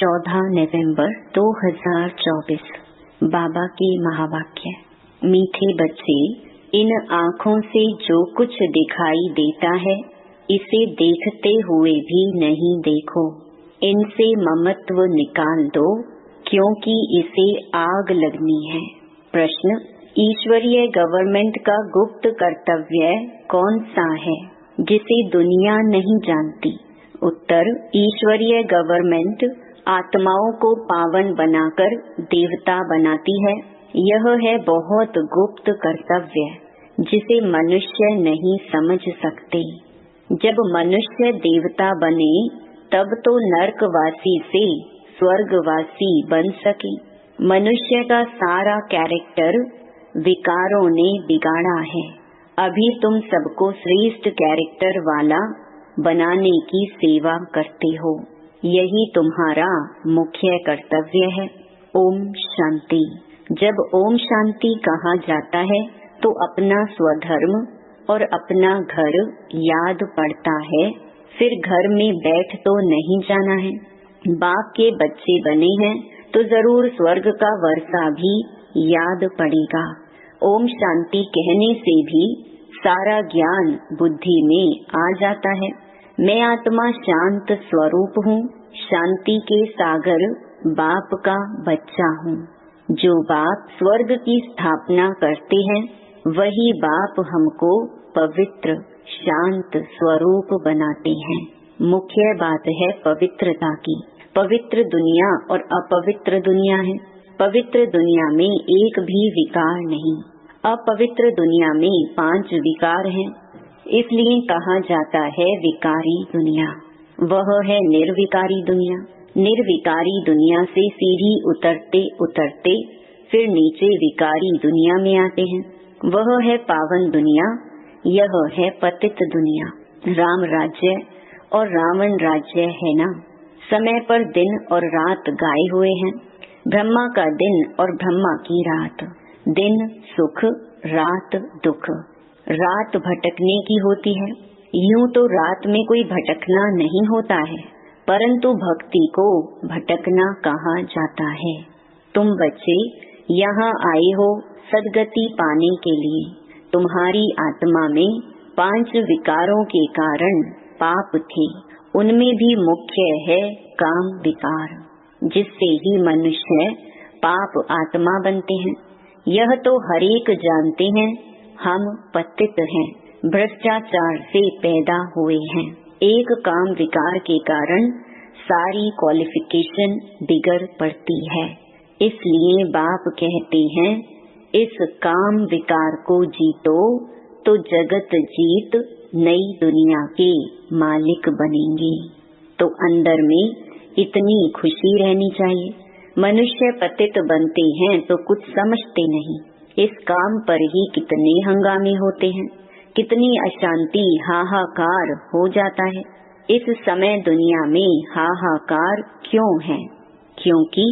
14 नवंबर 2024। बाबा की महावाक्य। मीठे बच्चे, इन आँखों से जो कुछ दिखाई देता है इसे देखते हुए भी नहीं देखो। इनसे ममत्व निकाल दो क्योंकि इसे आग लगनी है। प्रश्न: ईश्वरीय गवर्नमेंट का गुप्त कर्तव्य कौन सा है जिसे दुनिया नहीं जानती? उत्तर: ईश्वरीय गवर्नमेंट आत्माओं को पावन बनाकर देवता बनाती है। यह है बहुत गुप्त कर्तव्य जिसे मनुष्य नहीं समझ सकते। जब मनुष्य देवता बने तब तो नरकवासी से स्वर्गवासी बन सके। मनुष्य का सारा कैरेक्टर विकारों ने बिगाड़ा है। अभी तुम सबको श्रेष्ठ कैरेक्टर वाला बनाने की सेवा करते हो। यही तुम्हारा मुख्य कर्तव्य है। ओम शांति। जब ओम शांति कहा जाता है तो अपना स्वधर्म और अपना घर याद पड़ता है। फिर घर में बैठ तो नहीं जाना है। बाप के बच्चे बने हैं तो जरूर स्वर्ग का वर्षा भी याद पड़ेगा। ओम शांति कहने से भी सारा ज्ञान बुद्धि में आ जाता है। मैं आत्मा शांत स्वरूप हूँ, शांति के सागर बाप का बच्चा हूँ। जो बाप स्वर्ग की स्थापना करते हैं वही बाप हमको पवित्र शांत स्वरूप बनाते हैं। मुख्य बात है पवित्रता की। पवित्र दुनिया और अपवित्र दुनिया है। पवित्र दुनिया में एक भी विकार नहीं। अपवित्र दुनिया में 5 विकार हैं, इसलिए कहा जाता है विकारी दुनिया। वह है निर्विकारी दुनिया। निर्विकारी दुनिया से सीढ़ी उतरते उतरते फिर नीचे विकारी दुनिया में आते हैं। वह है पावन दुनिया, यह है पतित दुनिया। राम राज्य और रावण राज्य है ना। समय पर दिन और रात गाए हुए हैं। ब्रह्मा का दिन और ब्रह्मा की रात। दिन सुख, रात दुख। रात भटकने की होती है। यूं तो रात में कोई भटकना नहीं होता है, परंतु भक्ति को भटकना कहा जाता है। तुम बच्चे यहाँ आए हो सद्गति पाने के लिए। तुम्हारी आत्मा में 5 विकारों के कारण पाप थे। उनमें भी मुख्य है काम विकार, जिससे ही मनुष्य पाप आत्मा बनते हैं। यह तो हरेक जानते हैं, हम पतित हैं, भ्रष्टाचार से पैदा हुए हैं। एक काम विकार के कारण सारी क्वालिफिकेशन बिगड़ पड़ती है। इसलिए बाप कहते हैं, इस काम विकार को जीतो तो जगत जीत नई दुनिया के मालिक बनेंगे। तो अंदर में इतनी खुशी रहनी चाहिए। मनुष्य पतित बनते हैं तो कुछ समझते नहीं। इस काम पर ही कितने हंगामे होते हैं, कितनी अशांति, हाहाकार हो जाता है। इस समय दुनिया में हाहाकार क्यों है? क्योंकि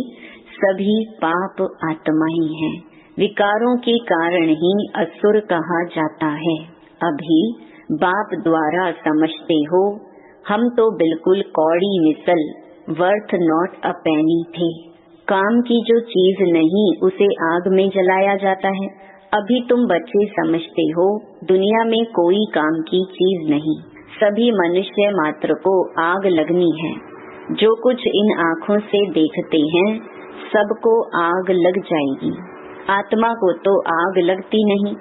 सभी पाप आत्मा ही हैं। विकारों के कारण ही असुर कहा जाता है। अभी बाप द्वारा समझते हो, हम तो बिल्कुल कौड़ी मिसल, वर्थ नॉट अ पेनी थे। काम की जो चीज नहीं उसे आग में जलाया जाता है। अभी तुम बच्चे समझते हो दुनिया में कोई काम की चीज नहीं, सभी मनुष्य मात्र को आग लगनी है। जो कुछ इन आँखों से देखते हैं सबको आग लग जाएगी। आत्मा को तो आग लगती नहीं।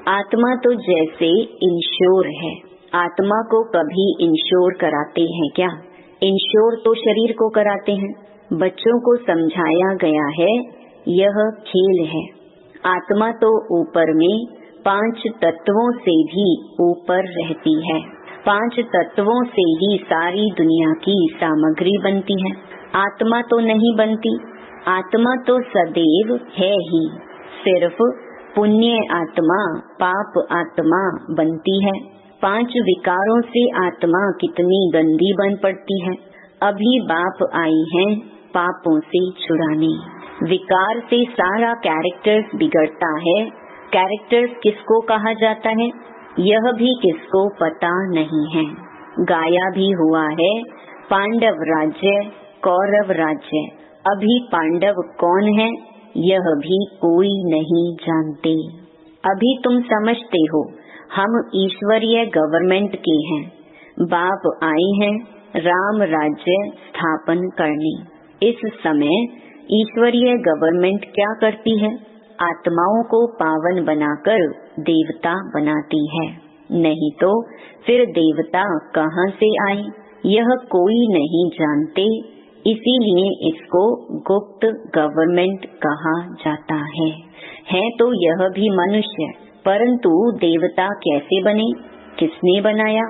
आत्मा तो जैसे इंश्योर है। आत्मा को कभी इंश्योर कराते हैं क्या? इंश्योर तो शरीर को कराते हैं। बच्चों को समझाया गया है यह खेल है। आत्मा तो ऊपर में 5 तत्वों से भी ऊपर रहती है। 5 तत्वों से ही सारी दुनिया की सामग्री बनती है। आत्मा तो नहीं बनती। आत्मा तो सदैव है ही। सिर्फ पुण्य आत्मा पाप आत्मा बनती है। 5 विकारों से आत्मा कितनी गंदी बन पड़ती है। अभी बाप आई हैं पापों से छुड़ाने। विकार से सारा कैरेक्टर्स बिगड़ता है। कैरेक्टर्स किसको कहा जाता है यह भी किसको पता नहीं है। गाया भी हुआ है, पांडव राज्य कौरव राज्य। अभी पांडव कौन है यह भी कोई नहीं जानते। अभी तुम समझते हो हम ईश्वरीय गवर्नमेंट के हैं। बाप आए हैं राम राज्य स्थापन करने। इस समय ईश्वरीय गवर्नमेंट क्या करती है? आत्माओं को पावन बनाकर देवता बनाती है। नहीं तो फिर देवता कहाँ से आए यह कोई नहीं जानते। इसीलिए इसको गुप्त गवर्नमेंट कहा जाता है। तो यह भी मनुष्य, परंतु देवता कैसे बने? किसने बनाया?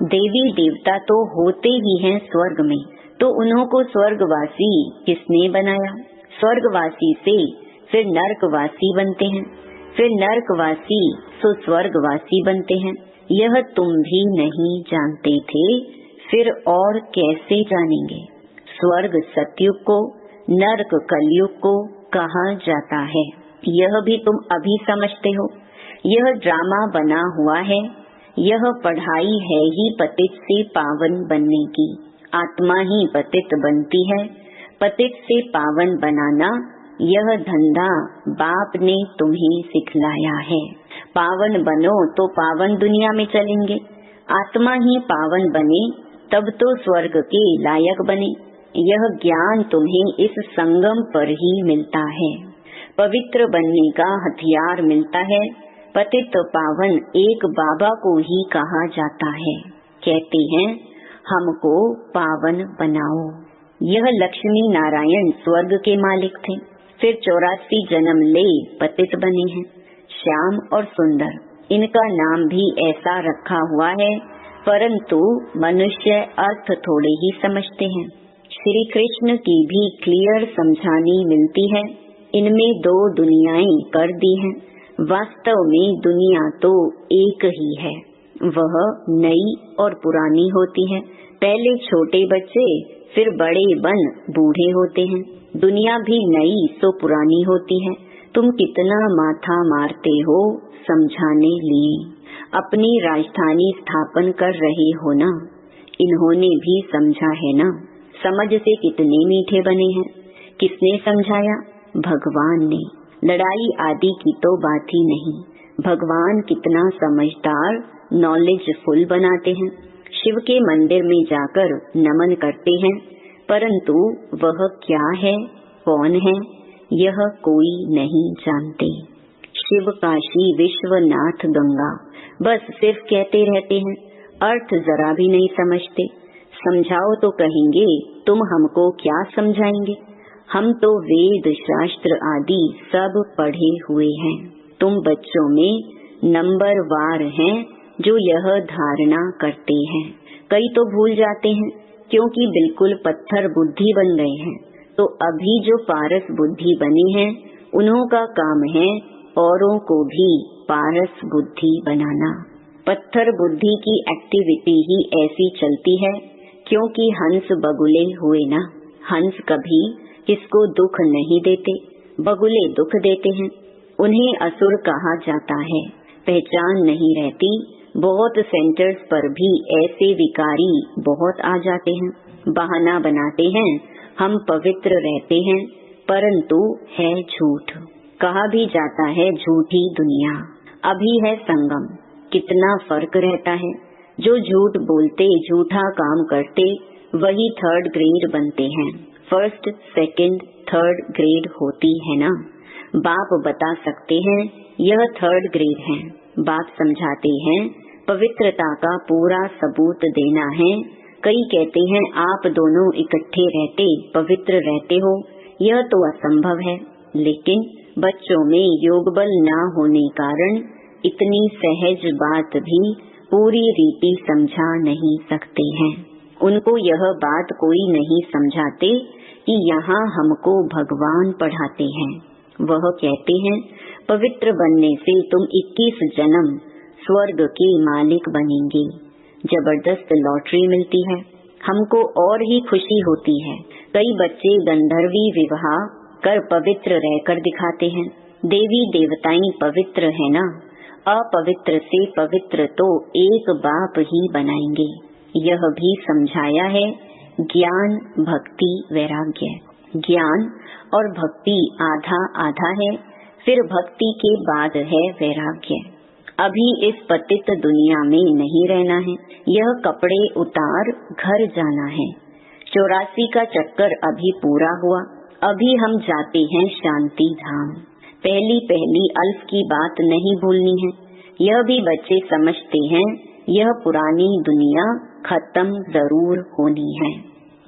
देवी देवता तो होते ही हैं स्वर्ग में, तो उन्हों को स्वर्गवासी किसने बनाया? स्वर्गवासी से फिर नरकवासी बनते हैं, फिर नरकवासी सो स्वर्गवासी बनते हैं। यह तुम भी नहीं जानते थे, फिर और कैसे जानेंगे? स्वर्ग सतयुग को, नरक कलयुग को कहा जाता है। यह भी तुम अभी समझते हो। यह ड्रामा बना हुआ है। यह पढ़ाई है ही पतित से पावन बनने की। आत्मा ही पतित बनती है। पतित से पावन बनाना यह धंधा बाप ने तुम्हें सिखलाया है। पावन बनो तो पावन दुनिया में चलेंगे। आत्मा ही पावन बने तब तो स्वर्ग के लायक बने। यह ज्ञान तुम्हें इस संगम पर ही मिलता है। पवित्र बनने का हथियार मिलता है। पतित पावन एक बाबा को ही कहा जाता है। कहते हैं हमको पावन बनाओ। यह लक्ष्मी नारायण स्वर्ग के मालिक थे, फिर 84 जन्म ले पतित बने हैं। श्याम और सुंदर, इनका नाम भी ऐसा रखा हुआ है, परंतु मनुष्य अर्थ थोड़े ही समझते हैं। श्री कृष्ण की भी क्लियर समझानी मिलती है। इनमें 2 दुनियाएं कर दी हैं। वास्तव में दुनिया तो एक ही है। वह नई और पुरानी होती है। पहले छोटे बच्चे फिर बड़े बन बूढ़े होते हैं। दुनिया भी नई सो पुरानी होती है। तुम कितना माथा मारते हो समझाने लिए। अपनी राजधानी स्थापन कर रहे हो ना। इन्होंने भी समझा है ना। समझ से कितने मीठे बने हैं। किसने समझाया? भगवान ने। लड़ाई आदि की तो बात ही नहीं। भगवान कितना समझदार, नॉलेजफुल बनाते हैं। शिव के मंदिर में जाकर नमन करते हैं, परंतु वह क्या है, कौन है, यह कोई नहीं जानते। शिव काशी विश्वनाथ गंगा बस सिर्फ कहते रहते हैं, अर्थ जरा भी नहीं समझते। समझाओ तो कहेंगे तुम हमको क्या समझाएंगे, हम तो वेद शास्त्र आदि सब पढ़े हुए हैं। तुम बच्चों में नंबर वार हैं जो यह धारणा करते हैं। कई तो भूल जाते हैं क्योंकि बिल्कुल पत्थर बुद्धि बन गए हैं। तो अभी जो पारस बुद्धि बने हैं उन्हों का काम है औरों को भी पारस बुद्धि बनाना। पत्थर बुद्धि की एक्टिविटी ही ऐसी चलती है क्योंकि हंस बगुले हुए ना। हंस कभी किसको दुख नहीं देते, बगुले दुख देते हैं। उन्हें असुर कहा जाता है। पहचान नहीं रहती। बहुत सेंटर्स पर भी ऐसे विकारी बहुत आ जाते हैं। बहाना बनाते हैं हम पवित्र रहते हैं, परंतु है झूठ। कहा भी जाता है झूठी दुनिया। अभी है संगम। कितना फर्क रहता है। जो झूठ बोलते, झूठा काम करते, वही 3rd ग्रेड बनते हैं। 1st, 2nd, 3rd ग्रेड होती है ना। बाप बता सकते हैं यह 3rd ग्रेड है। बाप समझाते हैं पवित्रता का पूरा सबूत देना है। कई कहते हैं आप दोनों इकट्ठे रहते पवित्र रहते हो, यह तो असंभव है। लेकिन बच्चों में योग बल न होने कारण इतनी सहज बात भी पूरी रीति समझा नहीं सकते हैं। उनको यह बात कोई नहीं समझाते कि यहाँ हमको भगवान पढ़ाते हैं। वह कहते हैं पवित्र बनने से तुम 21 जन्म स्वर्ग के मालिक बनेंगे। जबरदस्त लॉटरी मिलती है। हमको और ही खुशी होती है। कई बच्चे गंधर्वी विवाह कर पवित्र रहकर दिखाते हैं। देवी देवताएं पवित्र है ना। अपवित्र से पवित्र तो एक बाप ही बनाएंगे। यह भी समझाया है ज्ञान, भक्ति, वैराग्य। ज्ञान और भक्ति आधा आधा है, फिर भक्ति के बाद है वैराग्य। अभी इस पतित दुनिया में नहीं रहना है, यह कपड़े उतार घर जाना है। 84 का चक्कर अभी पूरा हुआ, अभी हम जाते हैं शांति धाम। पहली पहली अल्फ की बात नहीं भूलनी है, यह भी बच्चे समझते हैं, यह पुरानी दुनिया खत्म जरूर होनी है।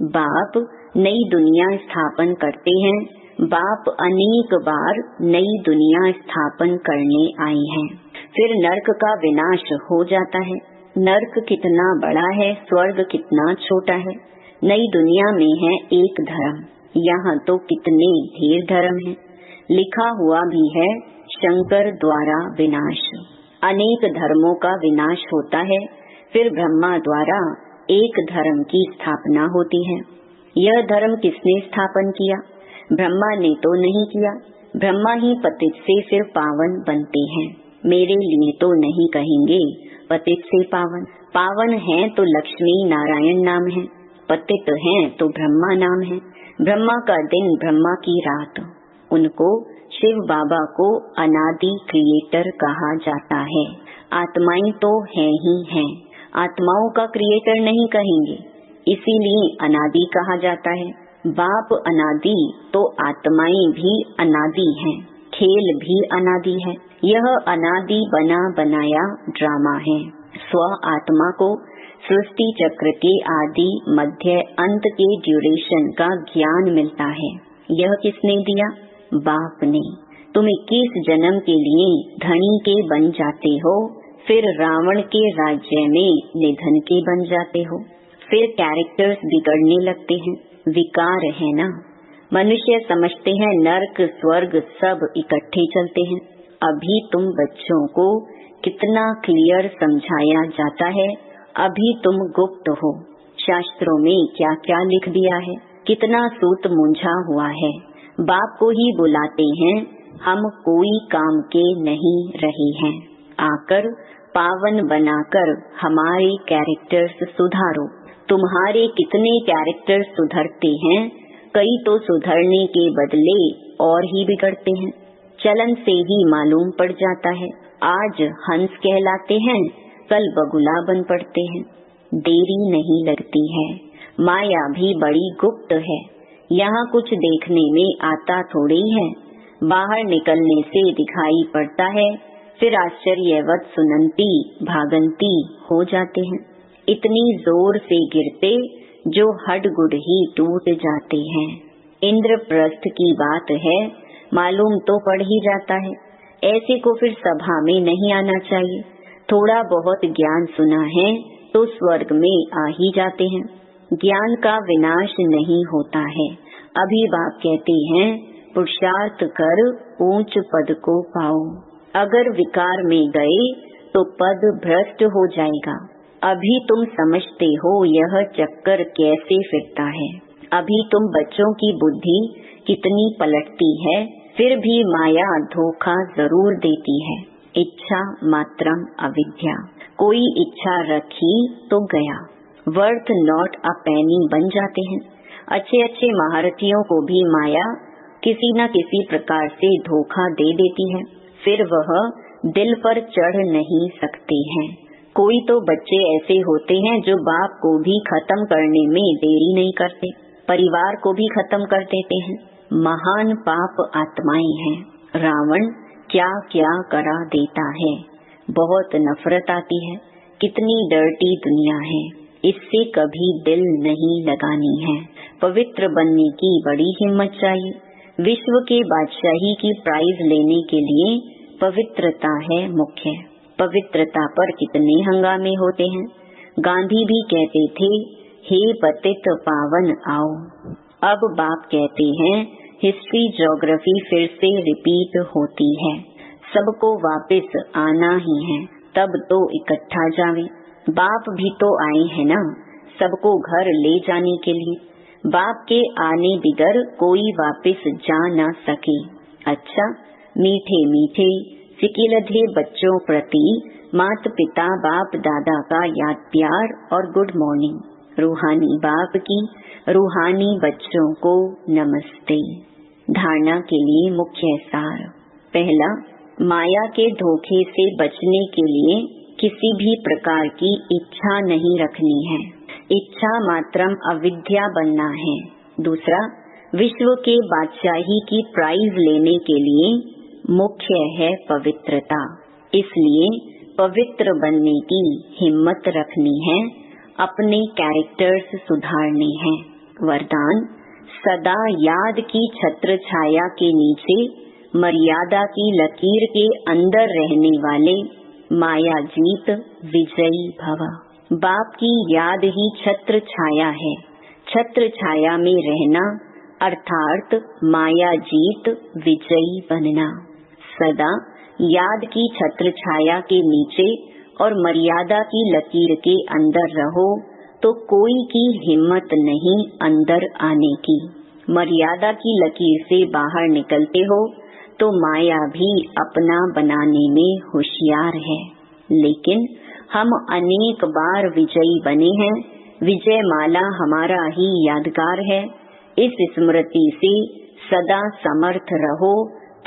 बाप नई दुनिया स्थापन करते हैं, बाप अनेक बार नई दुनिया स्थापन करने आए हैं। फिर नरक का विनाश हो जाता है। नरक कितना बड़ा है, स्वर्ग कितना छोटा है। नई दुनिया में है एक धर्म, यहाँ तो कितने ढेर धर्म हैं। लिखा हुआ भी है शंकर द्वारा विनाश। अनेक धर्मों का विनाश होता है, फिर ब्रह्मा द्वारा एक धर्म की स्थापना होती है। यह धर्म किसने स्थापन किया? ब्रह्मा ने तो नहीं किया। ब्रह्मा ही पतित से फिर पावन बनते हैं। मेरे लिए तो नहीं कहेंगे पतित से पावन। पावन है तो लक्ष्मी नारायण नाम है, पतित है तो ब्रह्मा नाम है। ब्रह्मा का दिन, ब्रह्मा की रात। उनको शिव बाबा को अनादि क्रिएटर कहा जाता है। आत्माएं तो है ही हैं, आत्माओं का क्रिएटर नहीं कहेंगे, इसीलिए अनादि कहा जाता है। बाप अनादि तो आत्माएं भी अनादि हैं, खेल भी अनादि है। यह अनादि बना बनाया ड्रामा है। स्व आत्मा को सृष्टि चक्र के आदि मध्य अंत के ड्यूरेशन का ज्ञान मिलता है। यह किसने दिया? बाप ने। तुम 21 जन्म के लिए धनी के बन जाते हो, फिर रावण के राज्य में निधन के बन जाते हो। फिर कैरेक्टर्स बिगड़ने लगते हैं, विकार है ना। मनुष्य समझते हैं नरक स्वर्ग सब इकट्ठे चलते हैं। अभी तुम बच्चों को कितना क्लियर समझाया जाता है, अभी तुम गुप्त हो। शास्त्रों में क्या क्या लिख दिया है, कितना सूत मूंझा हुआ है। बाप को ही बुलाते हैं, हम कोई काम के नहीं रहे हैं। आकर पावन बनाकर हमारे कैरेक्टर्स सुधारो। तुम्हारे कितने कैरेक्टर्स सुधरते हैं, कई तो सुधरने के बदले और ही बिगड़ते हैं। चलन से ही मालूम पड़ जाता है। आज हंस कहलाते हैं, कल बगुला बन पड़ते हैं। देरी नहीं लगती है। माया भी बड़ी गुप्त है, यहाँ कुछ देखने में आता थोड़ी है, बाहर निकलने से दिखाई पड़ता है, फिर आश्चर्यवत सुनंती भागंती हो जाते हैं। इतनी जोर से गिरते जो हड्ड-गुड ही टूट जाते हैं। इंद्रप्रस्थ की बात है, मालूम तो पड़ ही जाता है। ऐसे को फिर सभा में नहीं आना चाहिए। थोड़ा बहुत ज्ञान सुना है तो स्वर्ग में आ ही जाते हैं। ज्ञान का विनाश नहीं होता है। अभी बाप कहते हैं पुरुषार्थ कर ऊंच पद को पाओ। अगर विकार में गए तो पद भ्रष्ट हो जाएगा। अभी तुम समझते हो यह चक्कर कैसे फिरता है। अभी तुम बच्चों की बुद्धि कितनी पलटती है, फिर भी माया धोखा जरूर देती है। इच्छा मात्रम अविद्या। कोई इच्छा रखी तो गया, वर्थ नॉट अ पेनी बन जाते हैं। अच्छे अच्छे महारथियों को भी माया किसी न किसी प्रकार से धोखा दे देती है, फिर वह दिल पर चढ़ नहीं सकते हैं। कोई तो बच्चे ऐसे होते हैं जो बाप को भी खत्म करने में देरी नहीं करते, परिवार को भी खत्म कर देते हैं। महान पाप आत्माएं हैं। रावण क्या क्या करा देता है, बहुत नफरत आती है। कितनी डर्टी दुनिया है, इससे कभी दिल नहीं लगानी है। पवित्र बनने की बड़ी हिम्मत चाहिए। विश्व के बादशाही की प्राइज लेने के लिए पवित्रता है मुख्य। पवित्रता पर कितने हंगामे होते हैं। गांधी भी कहते थे, हे पतित पावन आओ। अब बाप कहते हैं, हिस्ट्री ज्योग्राफी फिर से रिपीट होती है, सबको वापस आना ही है, तब तो इकट्ठा जावे। बाप भी तो आए हैं ना, सबको घर ले जाने के लिए। बाप के आने बिगर कोई वापस जा न सके। अच्छा, मीठे मीठे सिकिलधे बच्चों प्रति माता पिता बाप दादा का याद प्यार और गुड मॉर्निंग। रूहानी बाप की रूहानी बच्चों को नमस्ते। धारणा के लिए मुख्य सार। पहला, माया के धोखे से बचने के लिए किसी भी प्रकार की इच्छा नहीं रखनी है। इच्छा मात्रम अविद्या बनना है। दूसरा, विश्व के बादशाही की प्राइज लेने के लिए मुख्य है पवित्रता, इसलिए पवित्र बनने की हिम्मत रखनी है, अपने कैरेक्टर्स सुधारने हैं। वरदान, सदा याद की छत्र छाया के नीचे मर्यादा की लकीर के अंदर रहने वाले माया जीत विजयी भव। बाप की याद ही छत्र छाया है। छत्र छाया में रहना अर्थात माया जीत विजयी बनना। सदा याद की छत्र छाया के नीचे और मर्यादा की लकीर के अंदर रहो तो कोई की हिम्मत नहीं अंदर आने की। मर्यादा की लकीर से बाहर निकलते हो तो माया भी अपना बनाने में होशियार है, लेकिन हम अनेक बार विजयी बने हैं। विजय माला हमारा ही यादगार है। इस स्मृति से सदा समर्थ रहो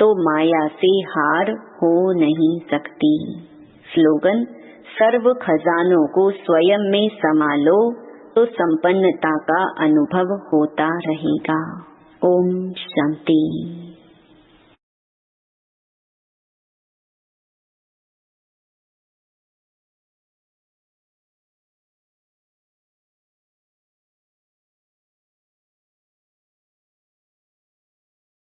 तो माया से हार हो नहीं सकती। स्लोगन, सर्व खजानों को स्वयं में समा लो तो संपन्नता का अनुभव होता रहेगा। ओम शांति।